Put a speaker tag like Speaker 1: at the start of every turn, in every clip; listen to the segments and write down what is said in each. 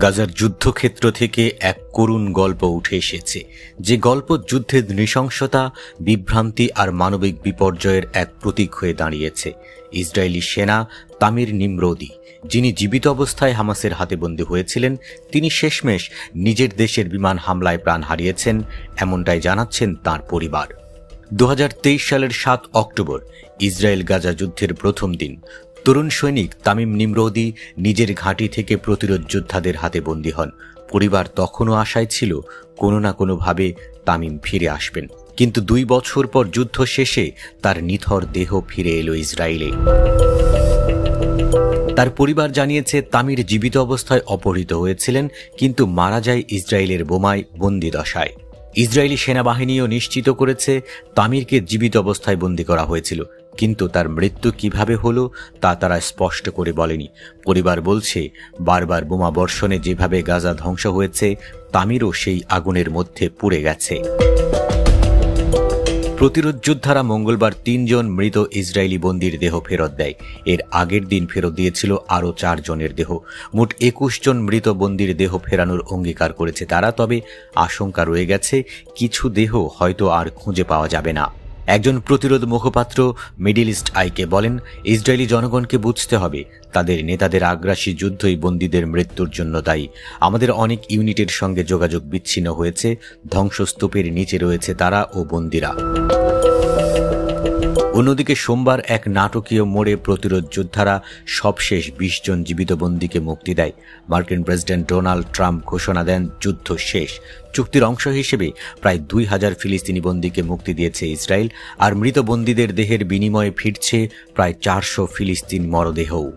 Speaker 1: গাজার যুদ্ধক্ষেত্র থেকে এক করুণ গল্প উঠে এসেছে, যে গল্প যুদ্ধের নৃশংসতা, বিভ্রান্তি আর মানবিক বিপর্যয়ের এক প্রতীক হয়ে দাঁড়িয়েছে। ইসরায়েলি সেনা তামির নিমরোদি, যিনি জীবিত অবস্থায় হামাসের হাতে বন্দী হয়েছিলেন, তিনি শেষমেশ নিজের দেশের বিমান হামলায় প্রাণ হারিয়েছেন, এমনটাই জানাচ্ছেন তাঁর পরিবার। 2023 সালের 7 অক্টোবর ইসরায়েল গাজা যুদ্ধের প্রথম দিন তরুণ সৈনিক তামিম নিমরোদি নিজের ঘাঁটি থেকে প্রতিরোধ যোদ্ধাদের হাতে বন্দী হন। পরিবার তখনও আশায় ছিল কোনো না কোনোভাবে তামিম ফিরে আসবেন, কিন্তু 2 বছর পর যুদ্ধ শেষে তার নিথর দেহ ফিরে এলো ইসরায়েলে। তার পরিবার জানিয়েছে তামির জীবিত অবস্থায় অপহৃত হয়েছিলেন, কিন্তু মারা যায় ইসরায়েলের বোমায় বন্দী দশায়। ইসরায়েলি সেনাবাহিনীও নিশ্চিত করেছে তামিরকে জীবিত অবস্থায় বন্দী করা হয়েছিল, কিন্তু তার মৃত্যু কিভাবে হলো তা তারা স্পষ্ট করে বলেনি। পরিবার বলছে, বারবার বোমা বর্ষণে যেভাবে গাজা ধ্বংস হয়েছে, তামিরও সেই আগুনের মধ্যে পুড়ে গেছে। প্রতিরোধ যোদ্ধারা মঙ্গলবার 3 জন মৃত ইসরায়েলি বন্দীর দেহ ফেরত দেয়। এর আগের দিন ফেরত দিয়েছিল আরও 4 জনের দেহ। মোট 21 জন মৃত বন্দীর দেহ ফেরানোর অঙ্গীকার করেছে তারা, তবে আশঙ্কা রয়ে গেছে কিছু দেহ হয়তো আর খুঁজে পাওয়া যাবে না। একজন প্রতিরোধ মুখপাত্র মিডল ইস্ট আইকে বলেন, ইসরায়েলি জনগণকে বুঝতে হবে তাদের নেতাদের আগ্রাসী যুদ্ধই বন্দীদের মৃত্যুর জন্য দায়ী। আমাদের অনেক ইউনিটের সঙ্গে যোগাযোগ বিচ্ছিন্ন হয়েছে, ধ্বংসস্তূপের নিচে রয়েছে তারা ও বন্দীরা। অন্যদিকে সোমবার এক নাটকীয় মোড়ে প্রতিরোধ যোদ্ধারা সবশেষ 20 জন জীবিত বন্দীকে মুক্তি দেয়। মার্কিন প্রেসিডেন্ট ডোনাল্ড ট্রাম্প ঘোষণা দেন যুদ্ধ শেষ। চুক্তির অংশ হিসেবে প্রায় 2000 ফিলিস্তিনি বন্দীকে মুক্তি দিয়েছে ইসরায়েল, আর মৃত বন্দীদের দেহের বিনিময়ে ফিরছে প্রায় 400 ফিলিস্তিন মরদেহও।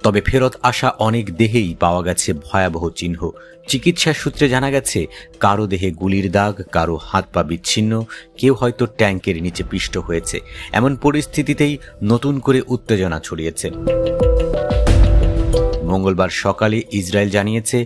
Speaker 1: তবে ফেরত আসা অনেক দেহেই পাওয়া গেছে ভয়াবহ চিহ্ন। চিকিৎসা সূত্রে জানা গেছে কারো দেহে গুলির দাগ, কারো হাত পা বিচ্ছিন্ন, কেউ হয়তো ট্যাঙ্কের নিচে পিষ্ট হয়েছে। এমন পরিস্থিতিতেই নতুন করে উত্তেজনা ছড়িয়েছে। মঙ্গলবার সকালে ইসরায়েল জানিয়েছে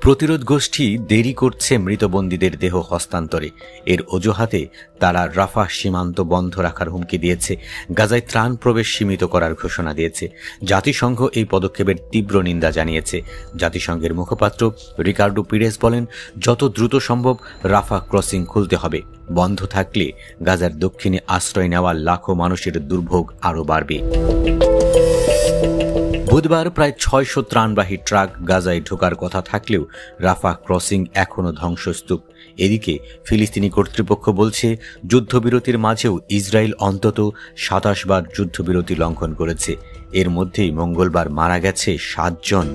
Speaker 1: প্রতিরোধ গোষ্ঠী দেরি করছে মৃত বন্দীদের দেহ হস্তান্তরে। এর অজুহাতে তারা রাফাহ সীমান্ত বন্ধ রাখার হুমকি দিয়েছে, গাজায় ত্রাণ প্রবেশ সীমিত করার ঘোষণা দিয়েছে। জাতিসংঘ এই পদক্ষেপের তীব্র নিন্দা জানিয়েছে। জাতিসংঘের মুখপাত্র রিকার্ডো পিরেস বলেন, যত দ্রুত সম্ভব রাফাহ ক্রসিং খুলতে হবে। বন্ধ থাকলে গাজার দক্ষিণে আশ্রয় নেওয়া লাখো মানুষের দুর্ভোগ আরও বাড়বে। বুধবার প্রায় 600 ত্রাণবাহী ট্রাক গাজায় ঢোকার কথা থাকলেও রাফাহ ক্রসিং এখনও ধ্বংসস্তূপ। এদিকে ফিলিস্তিনি কর্তৃপক্ষ বলছে, যুদ্ধবিরতির মাঝেও ইসরায়েল অন্তত 27 বার যুদ্ধবিরতি লঙ্ঘন করেছে। এর মধ্যেই মঙ্গলবার মারা গেছে 7 জন।